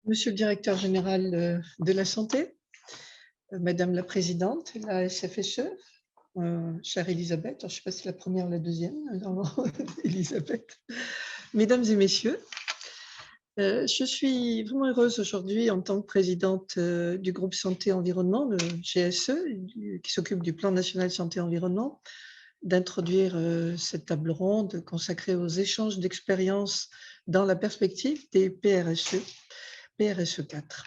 Monsieur le directeur général de la santé, madame la présidente de la SFSE, chère Elisabeth, je ne sais pas si c'est la première ou la deuxième, Elisabeth, mesdames et messieurs, je suis vraiment heureuse aujourd'hui en tant que présidente du groupe Santé Environnement, le GSE, qui s'occupe du plan national santé environnement, d'introduire cette table ronde consacrée aux échanges d'expériences dans la perspective des PRSE 4.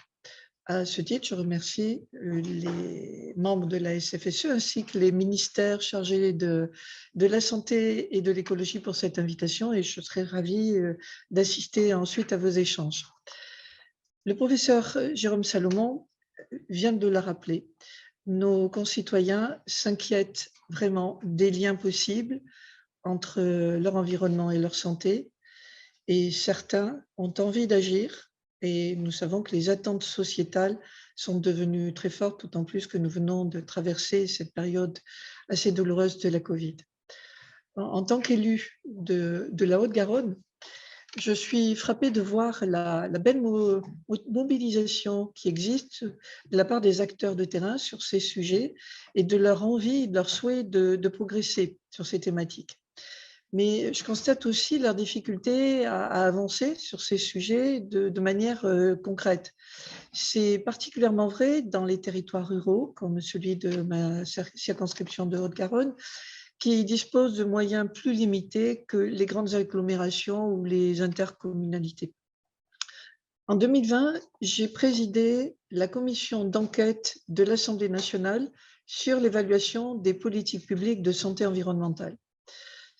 À ce titre, je remercie les membres de la SFSE ainsi que les ministères chargés de la santé et de l'écologie pour cette invitation et je serai ravie d'assister ensuite à vos échanges. Le professeur Jérôme Salomon vient de le rappeler. Nos concitoyens s'inquiètent vraiment des liens possibles entre leur environnement et leur santé et certains ont envie d'agir. Et nous savons que les attentes sociétales sont devenues très fortes, d'autant plus que nous venons de traverser cette période assez douloureuse de la Covid. En tant qu'élu de la Haute-Garonne, je suis frappée de voir la belle mobilisation qui existe de la part des acteurs de terrain sur ces sujets et de leur envie, de leur souhait de progresser sur ces thématiques. Mais je constate aussi leur difficulté à avancer sur ces sujets de manière concrète. C'est particulièrement vrai dans les territoires ruraux, comme celui de ma circonscription de Haute-Garonne, qui disposent de moyens plus limités que les grandes agglomérations ou les intercommunalités. En 2020, j'ai présidé la commission d'enquête de l'Assemblée nationale sur l'évaluation des politiques publiques de santé environnementale.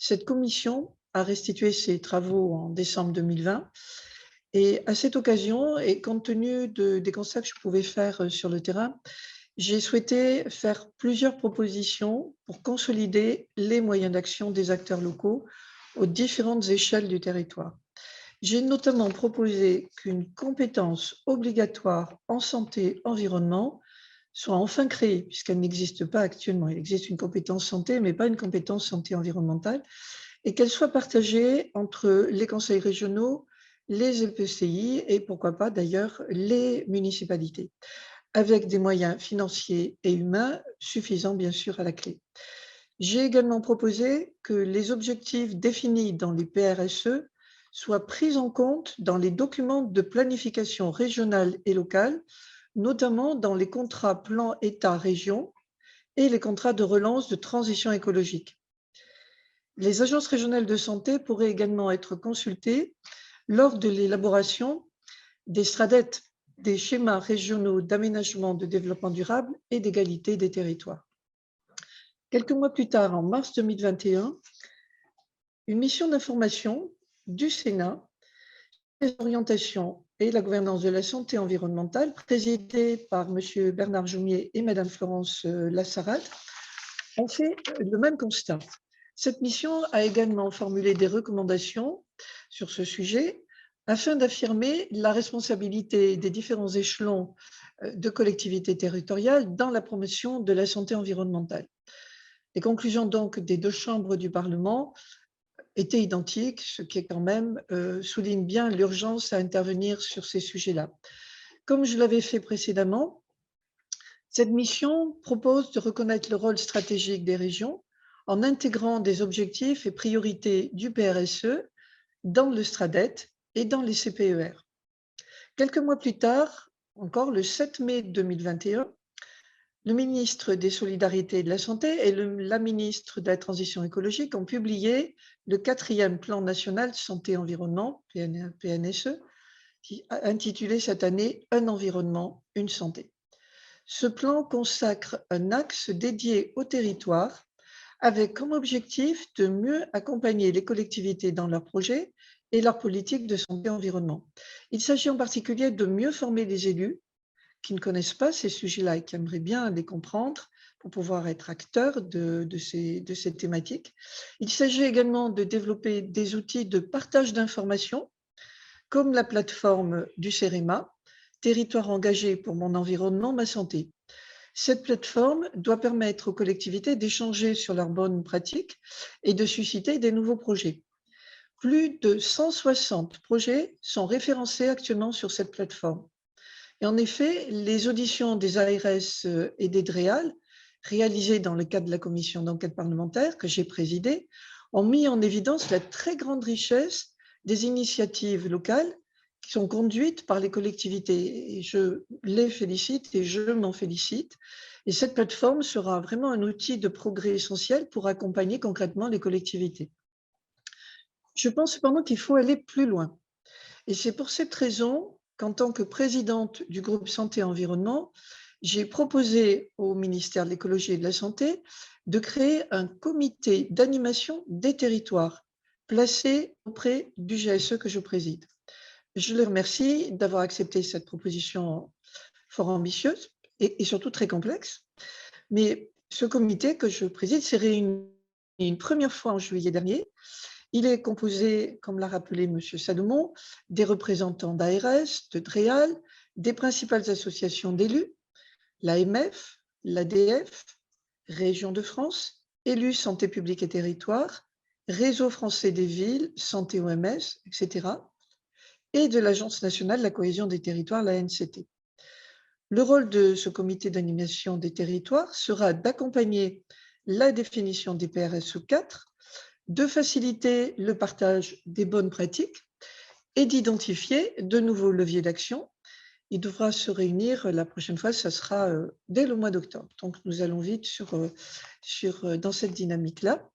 Cette commission a restitué ses travaux en décembre 2020 et à cette occasion, et compte tenu des constats que je pouvais faire sur le terrain, j'ai souhaité faire plusieurs propositions pour consolider les moyens d'action des acteurs locaux aux différentes échelles du territoire. J'ai notamment proposé qu'une compétence obligatoire en santé-environnement soit enfin créée, puisqu'elle n'existe pas actuellement. Il existe une compétence santé, mais pas une compétence santé environnementale, et qu'elle soit partagée entre les conseils régionaux, les EPCI et pourquoi pas d'ailleurs les municipalités, avec des moyens financiers et humains suffisants bien sûr à la clé. J'ai également proposé que les objectifs définis dans les PRSE soient pris en compte dans les documents de planification régionale et locale, notamment dans les contrats plan État-région et les contrats de relance de transition écologique. Les agences régionales de santé pourraient également être consultées lors de l'élaboration des SRADET, des schémas régionaux d'aménagement de développement durable et d'égalité des territoires. Quelques mois plus tard, en mars 2021, une mission d'information du Sénat, les orientations et la gouvernance de la santé environnementale, présidée par M. Bernard Joumier et Mme Florence Lassarade, ont fait le même constat. Cette mission a également formulé des recommandations sur ce sujet afin d'affirmer la responsabilité des différents échelons de collectivités territoriales dans la promotion de la santé environnementale. Les conclusions donc des deux chambres du Parlement étaient identiques, ce qui est quand même souligne bien l'urgence à intervenir sur ces sujets-là. Comme je l'avais fait précédemment, cette mission propose de reconnaître le rôle stratégique des régions en intégrant des objectifs et priorités du PRSE dans le STRADET et dans les CPER. Quelques mois plus tard, encore le 7 mai 2021, le ministre des Solidarités et de la Santé et la ministre de la Transition écologique ont publié le 4e plan national santé-environnement, PNSE, intitulé cette année « Un environnement, une santé ». Ce plan consacre un axe dédié au territoire avec comme objectif de mieux accompagner les collectivités dans leurs projets et leurs politiques de santé et environnement. Il s'agit en particulier de mieux former les élus qui ne connaissent pas ces sujets-là et qui aimeraient bien les comprendre pour pouvoir être acteurs de ces thématiques. Il s'agit également de développer des outils de partage d'informations comme la plateforme du CEREMA, Territoire engagé pour mon environnement, ma santé. Cette plateforme doit permettre aux collectivités d'échanger sur leurs bonnes pratiques et de susciter des nouveaux projets. Plus de 160 projets sont référencés actuellement sur cette plateforme. Et en effet, les auditions des ARS et des DREAL, réalisées dans le cadre de la commission d'enquête parlementaire que j'ai présidée, ont mis en évidence la très grande richesse des initiatives locales qui sont conduites par les collectivités. Et je les félicite et je m'en félicite. Et cette plateforme sera vraiment un outil de progrès essentiel pour accompagner concrètement les collectivités. Je pense cependant qu'il faut aller plus loin. Et c'est pour cette raison qu'en tant que présidente du groupe Santé et Environnement, j'ai proposé au ministère de l'Écologie et de la Santé de créer un comité d'animation des territoires placé auprès du GSE que je préside. Je les remercie d'avoir accepté cette proposition fort ambitieuse et surtout très complexe. Mais ce comité que je préside s'est réuni une première fois en juillet dernier. Il est composé, comme l'a rappelé M. Salomon, des représentants d'ARS, de DREAL, des principales associations d'élus, l'AMF, l'ADF, Région de France, Élus Santé publique et territoire, Réseau français des villes, Santé OMS, etc., et de l'Agence nationale de la cohésion des territoires, l'ANCT. Le rôle de ce comité d'animation des territoires sera d'accompagner la définition des PRSE 4, de faciliter le partage des bonnes pratiques et d'identifier de nouveaux leviers d'action. Il devra se réunir la prochaine fois, ça sera dès le mois d'octobre. Donc, nous allons vite dans cette dynamique-là.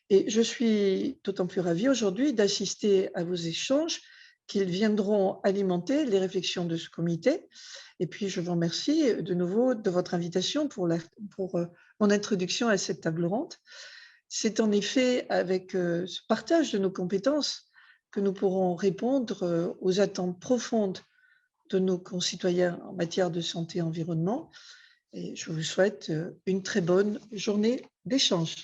Et je suis d'autant plus ravie aujourd'hui d'assister à vos échanges qu'ils viendront alimenter les réflexions de ce comité. Et puis, je vous remercie de nouveau de votre invitation pour mon introduction à cette table ronde. C'est en effet avec ce partage de nos compétences que nous pourrons répondre aux attentes profondes de nos concitoyens en matière de santé et environnement. Et je vous souhaite une très bonne journée d'échange.